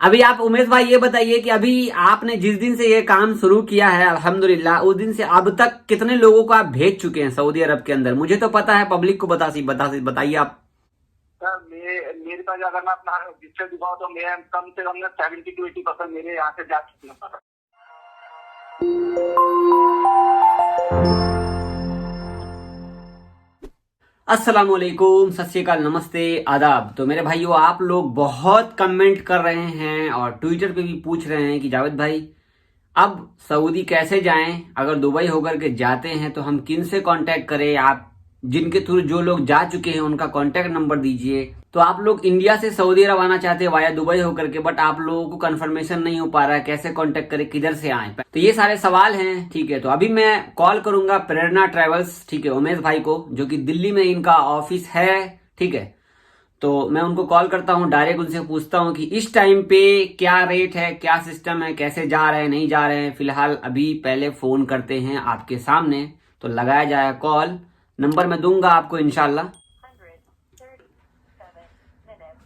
अभी आप उमेश भाई ये बताइए कि अभी आपने जिस दिन से ये काम शुरू किया है अल्हम्दुलिल्लाह उस दिन से अब तक कितने लोगों को आप भेज चुके हैं सऊदी अरब के अंदर। मुझे तो पता है, पब्लिक को बताइए आप। सर मेरे पास अगर मैं अपना रजिस्टर दिखाऊँ तो मैं कम से कम 70 to 80% मेरे यहाँ से जा चुके हैं सर। अस्सलामुअलैकुम, सत श्री अकाल, नमस्ते, आदाब। तो मेरे भाइयों, आप लोग बहुत कमेंट कर रहे हैं और ट्विटर पे भी पूछ रहे हैं कि जावेद भाई अब सऊदी कैसे जाएं, अगर दुबई होकर के जाते हैं तो हम किन से कांटेक्ट करें। आप जिनके थ्रू जो लोग जा चुके हैं उनका कांटेक्ट नंबर दीजिए। तो आप लोग इंडिया से सऊदी अरब आना चाहते हैं वाया दुबई होकर के, बट आप लोगों को कंफर्मेशन नहीं हो पा रहा है कैसे कांटेक्ट करें, किधर से आए। तो ये सारे सवाल हैं, ठीक है। तो अभी मैं कॉल करूंगा प्रेरणा ट्रेवल्स, ठीक है, उमेश भाई को, जो कि दिल्ली में इनका ऑफिस है, ठीक है। तो मैं उनको कॉल करता हूँ, डायरेक्ट उनसे पूछता हूँ कि इस टाइम पे क्या रेट है, क्या सिस्टम है, कैसे जा रहे हैं, नहीं जा रहे हैं। फिलहाल अभी पहले फोन करते हैं आपके सामने, तो लगाया जाए कॉल। नंबर मैं दूंगा आपको इंशाल्लाह।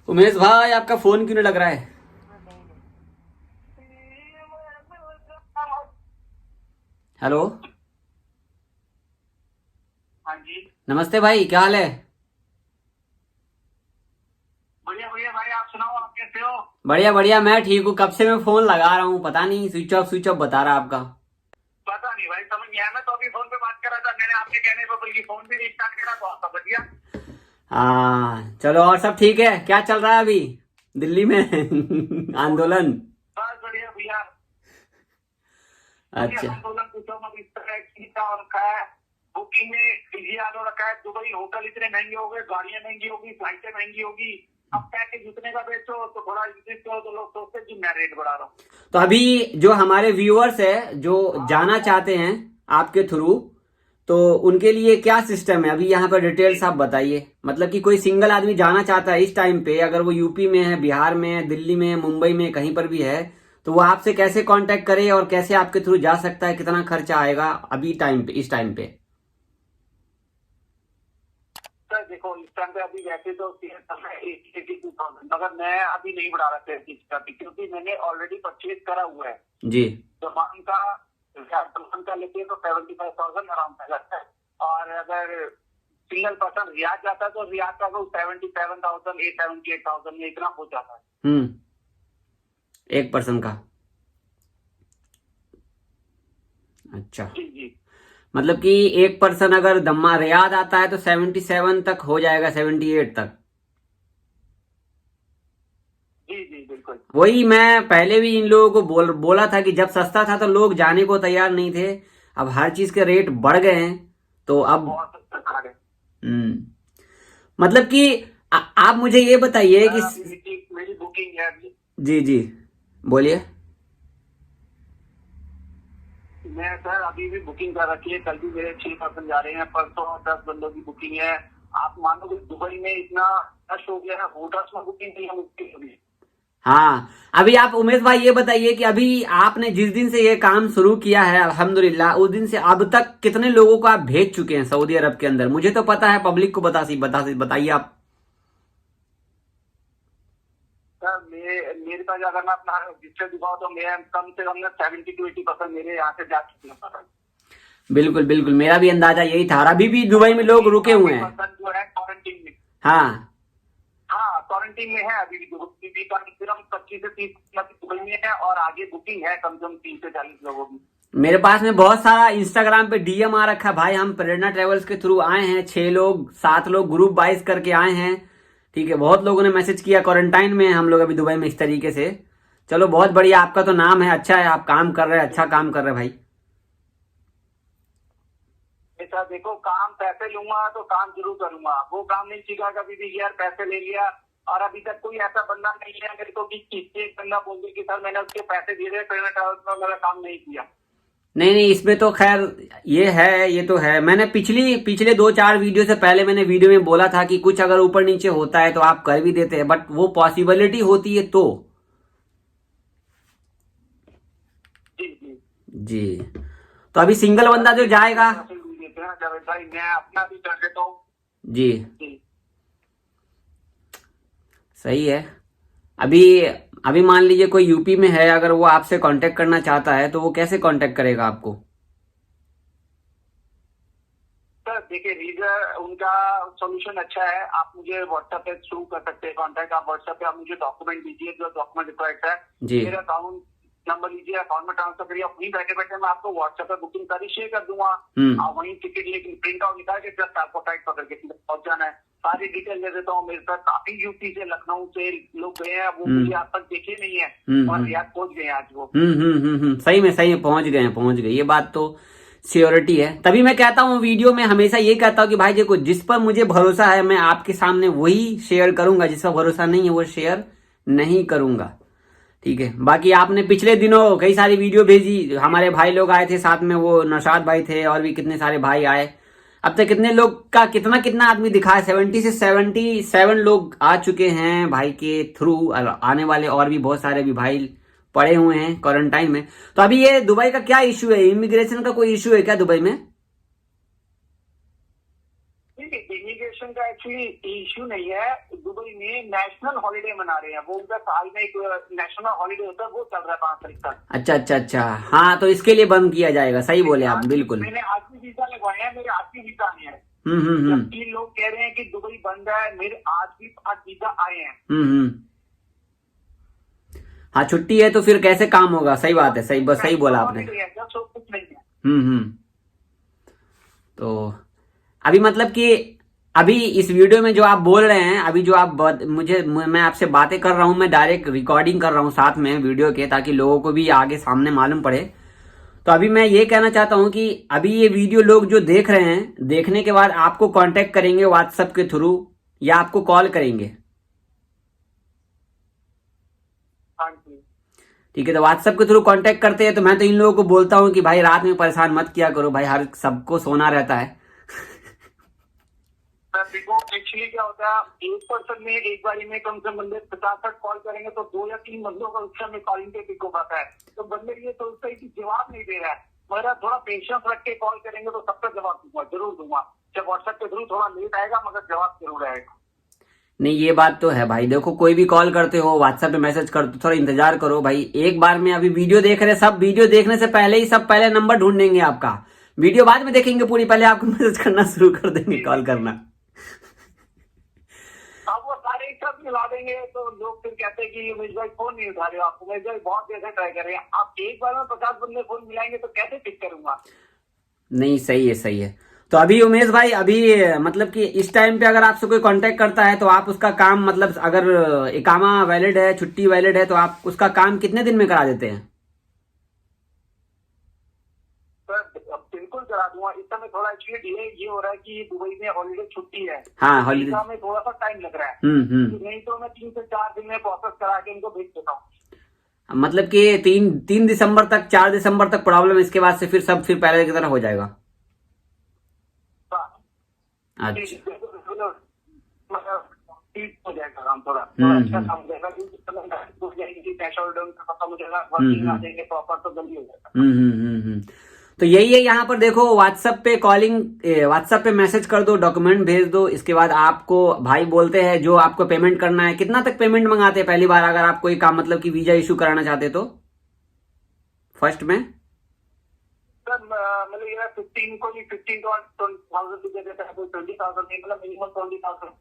उमेश भाई, आपका फोन क्यों नहीं लग रहा है? हेलो, हाँ जी, नमस्ते भाई, क्या हाल है? बढ़िया बढ़िया भाई। आप सुनाओ, आप कैसे हो? बढ़िया बढ़िया, मैं ठीक हूँ। कब से मैं फोन लगा रहा हूँ, पता नहीं स्विच ऑफ बता रहा है आपका। पता नहीं भाई, समझ नहीं आया। मैं तो अभी फोन पे बात कर रहा था, मैंने आपके कहने पर बल्कि फोन भी रिस्टार्ट करा तो आपका बच गया। हाँ चलो, और सब ठीक है? क्या चल रहा है अभी दिल्ली में आंदोलन? बस बढ़िया भैया। अच्छा। आंदोलन पूछो मत, इस तरह खींचा और रखा है। बुकिंग में पीजी आलो रखा है। दुबई होटल इतने महंगे हो गए, गाड़ियां महंगी होगी, फ्लाइटें महंगी होगी। अब पैकेज जितने का बेचो तो थोड़ा इंक्रीज करो तो लोग सोचते हैं कि मैं रेट बढ़ा रहा हूँ। तो अभी जो हमारे व्यूअर्स है जो जाना चाहते हैं आपके थ्रू, तो उनके लिए क्या सिस्टम है अभी यहाँ पर, डिटेल्स आप बताइए। मतलब कि कोई सिंगल आदमी जाना चाहता है इस टाइम पे, अगर वो यूपी में है, बिहार में है, दिल्ली में है, मुंबई में, कहीं पर भी है, तो वो आपसे कैसे कांटेक्ट करे और कैसे आपके थ्रू जा सकता है, कितना खर्चा आएगा अभी टाइम पे, इस टाइम पे? सर देखो, इस टाइम पे अभी वैसे तो 82,000, मगर मैं अभी नहीं बढ़ा रहा था चीज का, क्योंकि मैंने ऑलरेडी परचेज करा हुआ है। जी। जमान का लेके तो 75,000 आराम से लगता है। और अगर सिंगल पर्सन रियाद जाता है तो रियाद का तो 77,000 78,000 में इतना हो जाता है। एक पर्सन का? अच्छा। जी जी मतलब कि एक पर्सन अगर दम्मा रियाद आता है तो 77 तक हो जाएगा, 78 तक? जी जी बिल्कुल। वही मैं पहले भी इन लोगों को बोला था कि जब सस्ता था तो लोग जाने को तैयार नहीं थे। अब हर चीज के रेट बढ़ गए हैं, तो अब बहुत अच्छा है। मतलब कि आप मुझे ये बताइए कि मेरी बुकिंग है अभी। जी जी, बोलिए। मैं सर अभी भी बुकिंग कर रखी है। कल भी मेरे 6 पर्सन जा रहे हैं, परसों 10 बंदों की बुकिंग है। आप मानो कि दुबई में इतना रश हो गया है, होटल्स में बुकिंग नहीं है मुश्किल होगी। हाँ, अभी आप उमेश भाई ये बताइए कि अभी आपने जिस दिन से ये काम शुरू किया है अल्हम्दुलिल्लाह उस दिन से अब तक कितने लोगों को आप भेज चुके हैं सऊदी अरब के अंदर। मुझे तो पता है, पब्लिक को बताइए आप। सर मेरे पास अगर मैं अपना रजिस्टर दिखाऊँ तो मैं कम से कम 70 to 80% मेरे यहाँ से जा चुके हैं सर। बिल्कुल बिल्कुल, मेरा भी अंदाजा यही था। और अभी भी दुबई में लोग रुके हुए हैं। पर्सन जो है क्वारंटीन में। हाँ हाँ, क्वारंटीन में है अभी भी। दुबई भी कम से कम 25 से 30 दुबई में है, और आगे बुकिंग है कम से कम 30 से 40 लोगों की। मेरे पास में बहुत सारा इंस्टाग्राम पे डीएम आ रखा है, भाई हम प्रेरणा ट्रेवल्स के थ्रू आए हैं, 6 लोग 7 लोग ग्रुप वाइज करके आए हैं, ठीक है। बहुत लोगों ने मैसेज किया, क्वारंटाइन में हैं हम लोग अभी दुबई में, इस तरीके से। चलो बहुत बढ़िया, आपका तो नाम है, अच्छा है, आप काम कर रहे हैं, अच्छा काम कर रहे हैं भाई। ऐसा देखो, काम पैसे लूंगा तो काम जरूर करूंगा। वो काम नहीं सीखा कभी भी यार, पैसे ले लिया। और अभी तक कोई ऐसा बंदा नहीं है मेरे को कि एक बंदा बोल दे कि सर मैंने उसके पैसे दिए थे, प्रेरणा ट्रैवल्स में मेरा काम नहीं किया। नहीं नहीं, इसमें तो खैर ये है, ये तो है। मैंने पिछले 2-4 वीडियो से पहले मैंने वीडियो में बोला था कि कुछ अगर ऊपर नीचे होता है तो आप कर भी देते हैं, बट वो पॉसिबिलिटी होती है तो। जी जी जी। तो अभी सिंगल बंदा जो जाएगा। देते हैं जावेद भाई, मैं अपना भी कर देता हूँ। जी, जी सही है। अभी अभी मान लीजिए कोई यूपी में है, अगर वो आपसे कांटेक्ट करना चाहता है तो वो कैसे कांटेक्ट करेगा आपको? सर देखिए, रीजर उनका सॉल्यूशन अच्छा है। आप मुझे व्हाट्सएप पे थ्रू कर सकते हैं कॉन्टेक्ट। आप व्हाट्सएप पे आप मुझे डॉक्यूमेंट दीजिए, जो डॉक्यूमेंट रिक्वायर्ड है। जी। मेरा अकाउंट नंबर लीजिए, अकाउंट में ट्रांसफर करिए। वहीं बैठे बैठे मैं आपको व्हाट्सएप पे बुकिंग सारी शेयर कर दूंगा। आप वहीं टिकट लेके प्रिंट आउट निकाल के जस्ट आपको फ्लाइट पकड़ के पहुंच जाना है। सारी डिटेल दे देता हूँ। मेरे साथ काफी यूपी से, लखनऊ से लोग गए हैं, वो मुझे आज तक देखे नहीं है और रियाद पहुंच गए आज वो। सही में पहुंच गए। ये बात तो सियोरिटी है। तभी मैं कहता हूँ वीडियो में हमेशा ये कहता हूँ कि भाई देखो, जिस पर मुझे भरोसा है मैं आपके सामने वही शेयर करूंगा, जिस पर भरोसा नहीं है वो शेयर नहीं करूंगा। ठीक है। बाकी आपने पिछले दिनों कई सारी वीडियो भेजी, हमारे भाई लोग आए थे साथ में, वो नौशाद भाई थे और भी कितने सारे भाई आए। अब तक कितने लोग का कितना आदमी दिखा है? 70 से 77 लोग आ चुके हैं भाई के थ्रू। आने वाले और भी बहुत सारे भी भाई पड़े हुए हैं क्वारंटाइन में। तो अभी ये दुबई का क्या इश्यू है? इमिग्रेशन का कोई इश्यू है क्या दुबई में? इमिग्रेशन का एक्चुअली इश्यू नहीं है। दुबई में नेशनल हॉलिडे मना रहे हैं वो। उनका साल में एक नेशनल हॉलिडे होता है, वो चल रहा है 5 तारीख तक। अच्छा। हाँ, तो इसके लिए बंद किया जाएगा। सही बोले आप, बिल्कुल। मैंने आरसी वीजा लगवाए हैं, मेरे आरसी वीजा आए हैं। 3 लोग कह रहे हैं कि दुबई बंद है, मेरे आज भी 5 वीजा आए हैं। हाँ, छुट्टी है तो फिर कैसे काम होगा? सही बात है, सही बोला आपने। कुछ नहीं है। तो अभी मतलब कि अभी इस वीडियो में जो आप बोल रहे हैं, अभी जो आप मैं आपसे बातें कर रहा हूं, मैं डायरेक्ट रिकॉर्डिंग कर रहा हूं साथ में वीडियो के, ताकि लोगों को भी आगे सामने मालूम पड़े। तो अभी मैं ये कहना चाहता हूं कि अभी ये वीडियो लोग जो देख रहे हैं, देखने के बाद आपको कांटेक्ट करेंगे व्हाट्सएप के थ्रू या आपको कॉल करेंगे? ठीक है। तो व्हाट्सएप के थ्रू कांटेक्ट करते हैं तो मैं तो इन लोगों को बोलता हूं कि भाई रात में परेशान मत किया करो भाई, हर सबको सोना रहता है। देखो एक्चुअली क्या होता है, एक पर्सन में एक बारी में कम से कम बंदे 50 कॉल करेंगे तो 2 या 3 बंदों का उस समय कॉलिंग पे पिक हो पाता है। तो बंदे ये सोचते हैं कि जवाब नहीं दे रहा है, मगर थोड़ा पेशेंस रख के कॉल करेंगे तो सबका जवाब दूंगा, जरूर दूंगा। जब व्हाट्सएप के थ्रू थोड़ा लेट आएगा मगर जवाब जरूर आएगा। नहीं, ये बात तो है भाई। देखो, कोई भी कॉल करते हो, व्हाट्सएप पे मैसेज करते हो, थोड़ा इंतजार करो भाई। एक बार में अभी वीडियो देख रहे, सब वीडियो देखने से पहले ही सब पहले नंबर ढूंढेंगे आपका, वीडियो बाद में देखेंगे पूरी, पहले आपको मैसेज करना शुरू कर देंगे, कॉल करना। अब वो सारे एक साथ मिला देंगे तो लोग फिर कहते हैं कि उमेश भाई फोन नहीं उठा रहे हो, आप उमेश भाई बहुत देर से ट्राई कर रहे हैं। आप एक बार में 50 बंदे फोन मिलाएंगे तो कैसे पिक करूंगा? नहीं, सही है। तो अभी उमेश भाई, अभी मतलब कि इस टाइम पे अगर आपसे कोई कांटेक्ट करता है तो आप उसका काम, मतलब अगर इकामा वैलिड है, छुट्टी वैलिड है, तो आप उसका काम कितने दिन में करा देते हैं? बिल्कुल करा दूंगा। इस समय थोड़ा एक्चुअली डिले ये हो रहा है कि दुबई में हॉलीडे छुट्टी है। हाँ, हॉलीडे में थोड़ा सा टाइम लग रहा है। नहीं तो मैं 3 से 4 दिन में प्रोसेस करा के इनको भेज देता हूँ। मतलब कि 3 दिसंबर तक, 4 दिसंबर तक प्रॉब्लम, इसके बाद से फिर पहले की तरह हो जाएगा। अच्छा। हो जाएगा काम, थोड़ा अच्छा काम हो जाएगा क्योंकि खत्म हो जाएगा, वर्किंग आ जाएंगे प्रॉपर तो जल्दी हो जाएगा। तो यही है, यहाँ पर देखो व्हाट्सएप पे व्हाट्सएप पे मैसेज कर दो, डॉक्यूमेंट भेज दो। इसके बाद आपको भाई बोलते हैं जो आपको पेमेंट करना है, कितना तक पेमेंट मंगाते हैं पहली बार अगर आप कोई काम, मतलब कि वीजा इशू कराना चाहते तो फर्स्ट में? सर मतलब ये 15 को 15,000 दे देता है, कोई 20,000 नहीं, मतलब मिनिमम 20,000।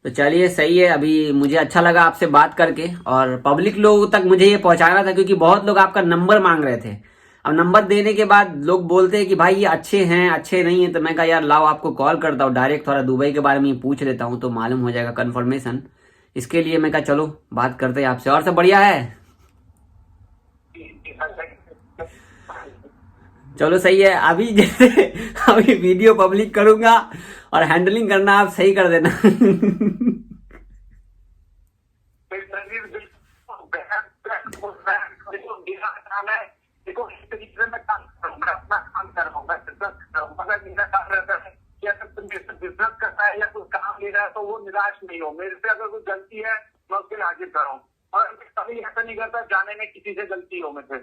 तो चलिए, सही है। अभी मुझे अच्छा लगा आपसे बात करके, और पब्लिक लोगों तक मुझे ये पहुंचाना था क्योंकि बहुत लोग आपका नंबर मांग रहे थे। अब नंबर देने के बाद लोग बोलते हैं कि भाई ये अच्छे हैं, अच्छे नहीं है, तो मैं कहा यार लाओ आपको कॉल करता हूँ, डायरेक्ट थोड़ा दुबई के बारे में पूछ लेता हूँ तो मालूम हो जाएगा कंफर्मेशन। इसके लिए मैं कहा चलो बात करते हैं आपसे। और सब बढ़िया है? चलो सही है। अभी जैसे अभी वीडियो पब्लिक करूंगा और हैंडलिंग करना आप सही कर देना। देखो इस तरीके से मैं काम करूंगा, अपना काम कर रहा हूँ, मैं मेरा काम रहता है कि अगर तुम बिजनेस करता है या कुछ काम ले रहा है तो वो निराश नहीं हो। मेरे से अगर कुछ गलती है मैं उसके लिए हाजिर करूँ, और कभी ऐसा नहीं करता जाने में किसी से गलती हो मेरे से।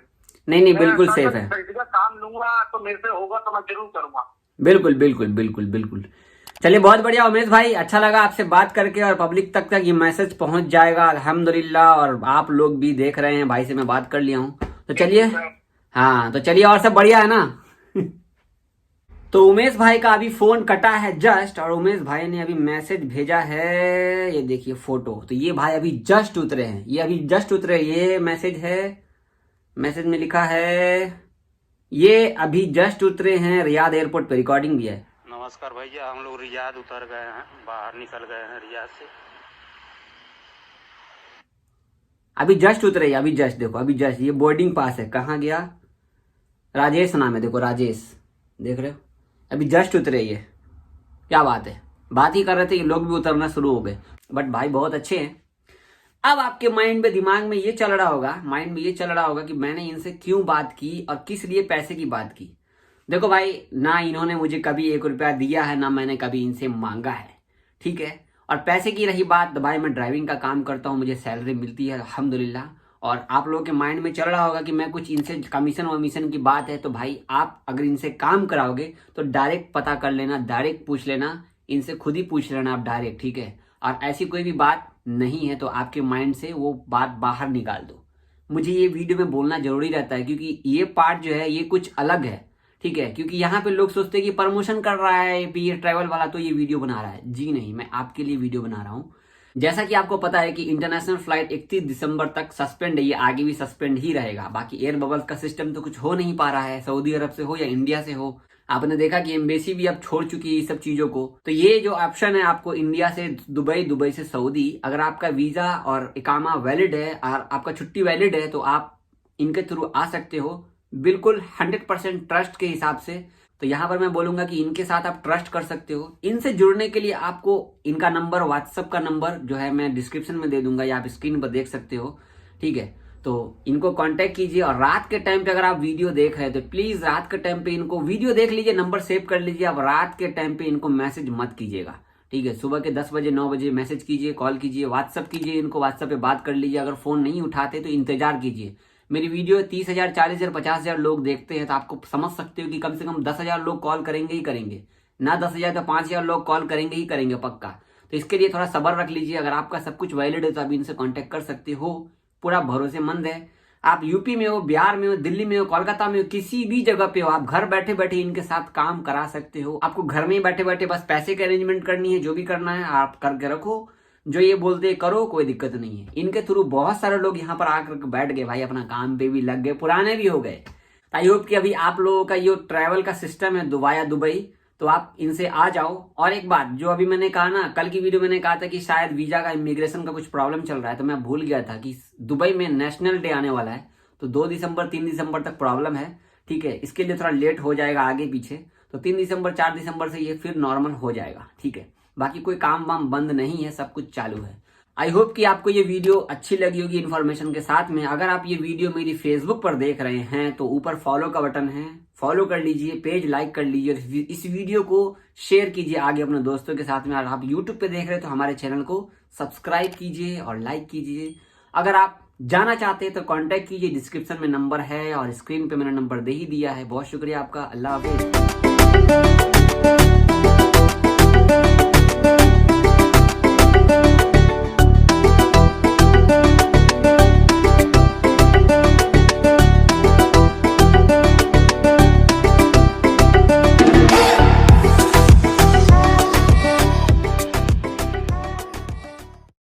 नहीं, बिल्कुल सेफ है। काम लूंगा तो मेरे से होगा तो मैं जरूर करूंगा। बिल्कुल। चलिए बहुत बढ़िया उमेश भाई, अच्छा लगा आपसे बात करके और पब्लिक तक ये मैसेज पहुंच जाएगा अल्हम्दुलिल्लाह। और आप लोग भी देख रहे हैं, भाई से मैं बात कर लिया हूँ, तो चलिए। हाँ तो चलिए, और सब बढ़िया है ना? तो उमेश भाई का अभी फोन कटा है जस्ट, और उमेश भाई ने अभी मैसेज भेजा है, ये देखिए फोटो। तो ये भाई अभी जस्ट उतरे हैं, ये अभी जस्ट उतरे, ये मैसेज है। मैसेज में लिखा है ये अभी जस्ट उतरे हैं रियाद एयरपोर्ट पे, रिकॉर्डिंग भी है। नमस्कार भैया, हम लोग रियाद उतर गए हैं, बाहर निकल गए हैं रियाद से। अभी जस्ट उतरे, अभी जस्ट देखो, अभी जस्ट ये बोर्डिंग पास है। कहाँ गया? राजेश नाम है, देखो राजेश, देख रहे हो? अभी जस्ट उतरे ये। क्या बात है, बात ही कर रहे थे ये लोग भी उतरना शुरू हो गए। बट भाई बहुत अच्छे हैं। अब आपके माइंड में, दिमाग में ये चल रहा होगा, माइंड में ये चल रहा होगा कि मैंने इनसे क्यों बात की और किस लिए पैसे की बात की। देखो भाई, ना इन्होंने मुझे कभी 1 रुपया दिया है, ना मैंने कभी इनसे मांगा है, ठीक है। और पैसे की रही बात, तो भाई मैं ड्राइविंग का काम करता हूँ, मुझे सैलरी मिलती है अल्हम्दुलिल्लाह। और आप लोगों के माइंड में चल रहा होगा कि मैं कुछ इनसे कमीशन वमीशन की बात है, तो भाई आप अगर इनसे काम कराओगे तो डायरेक्ट पता कर लेना, डायरेक्ट पूछ लेना, इनसे खुद ही पूछ लेना आप डायरेक्ट, ठीक है। और ऐसी कोई भी बात नहीं है तो आपके माइंड से वो बात बाहर निकाल दो। मुझे ये वीडियो में बोलना जरूरी रहता है क्योंकि ये पार्ट जो है ये कुछ अलग है, ठीक है। क्योंकि यहाँ पे लोग सोचते हैं कि प्रमोशन कर रहा है ये ट्रैवल वाला, तो ये वीडियो बना रहा है। जी नहीं, मैं आपके लिए वीडियो बना रहा हूँ। जैसा कि आपको पता है कि इंटरनेशनल फ्लाइट 31 दिसंबर तक सस्पेंड है, ये आगे भी सस्पेंड ही रहेगा। बाकी एयर बबल्स का सिस्टम तो कुछ हो नहीं पा रहा है, सऊदी अरब से हो या इंडिया से हो। आपने देखा कि एम्बेसी भी अब छोड़ चुकी है ये सब चीजों को। तो ये जो ऑप्शन है आपको इंडिया से दुबई, दुबई से सऊदी, अगर आपका वीजा और इकामा वैलिड है और आपका छुट्टी वैलिड है तो आप इनके थ्रू आ सकते हो, बिल्कुल 100% ट्रस्ट के हिसाब से। तो यहाँ पर मैं बोलूंगा कि इनके साथ आप ट्रस्ट कर सकते हो। इनसे जुड़ने के लिए आपको इनका नंबर, व्हाट्सएप का नंबर जो है मैं डिस्क्रिप्शन में दे दूंगा या आप स्क्रीन पर देख सकते हो, ठीक है। तो इनको कांटेक्ट कीजिए। और रात के टाइम पे अगर आप वीडियो देख रहे हैं तो प्लीज रात के टाइम पे इनको वीडियो देख लीजिए, नंबर सेव कर लीजिए। अब रात के टाइम पे इनको मैसेज मत कीजिएगा, ठीक है। सुबह के 10 बजे 9 बजे मैसेज कीजिए, कॉल कीजिए, व्हाट्सएप कीजिए, इनको व्हाट्सएप पे बात कर लीजिए। अगर फोन नहीं उठाते तो इंतजार कीजिए। मेरी वीडियो 30,000, 40,000, 50,000 लोग देखते हैं, तो आपको समझ सकते हो कि कम से कम 10,000 लोग कॉल करेंगे ही करेंगे, ना 10,000 तो 5,000 लोग कॉल करेंगे ही करेंगे पक्का। तो इसके लिए थोड़ा सब्र रख लीजिए। अगर आपका सब कुछ वैलिड है तो आप इनसे कांटेक्ट कर सकते हो, पूरा भरोसेमंद है। आप यूपी में हो, बिहार में हो, दिल्ली में हो, कोलकाता में हो, किसी भी जगह पे हो, आप घर बैठे बैठे इनके साथ काम करा सकते हो। आपको घर में ही बैठे बैठे बस पैसे की अरेंजमेंट करनी है, जो भी करना है आप करके रखो, जो ये बोलते करो, कोई दिक्कत नहीं है। इनके थ्रू बहुत सारे लोग यहाँ पर आकर बैठ गए भाई, अपना काम पे भी लग गए, पुराने भी हो गए। आई होप कि अभी आप लोगों का ये ट्रैवल का सिस्टम है दुबई, तो आप इनसे आ जाओ। और एक बात जो अभी मैंने कहा ना, कल की वीडियो मैंने कहा था कि शायद वीजा का, इमिग्रेशन का कुछ प्रॉब्लम चल रहा है, तो मैं भूल गया था कि दुबई में नेशनल डे आने वाला है, तो 2 दिसंबर 3 दिसंबर तक प्रॉब्लम है, ठीक है। इसके लिए थोड़ा लेट हो जाएगा आगे पीछे, तो 3 दिसंबर 4 दिसंबर से ये फिर नॉर्मल हो जाएगा, ठीक है। बाकी कोई काम वाम बंद नहीं है, सब कुछ चालू है। आई होप कि आपको ये वीडियो अच्छी लगी होगी इन्फॉर्मेशन के साथ में। अगर आप ये वीडियो मेरी फेसबुक पर देख रहे हैं तो ऊपर फॉलो का बटन है, फॉलो कर लीजिए, पेज लाइक कर लीजिए, और इस वीडियो को शेयर कीजिए आगे अपने दोस्तों के साथ में। और आप यूट्यूब पे देख रहे हैं तो हमारे चैनल को सब्सक्राइब कीजिए और लाइक कीजिए। अगर आप जाना चाहते हैं तो कांटेक्ट कीजिए, डिस्क्रिप्शन में नंबर है और स्क्रीन पे मैंने नंबर दे ही दिया है। बहुत शुक्रिया आपका, अल्लाह हाफिज।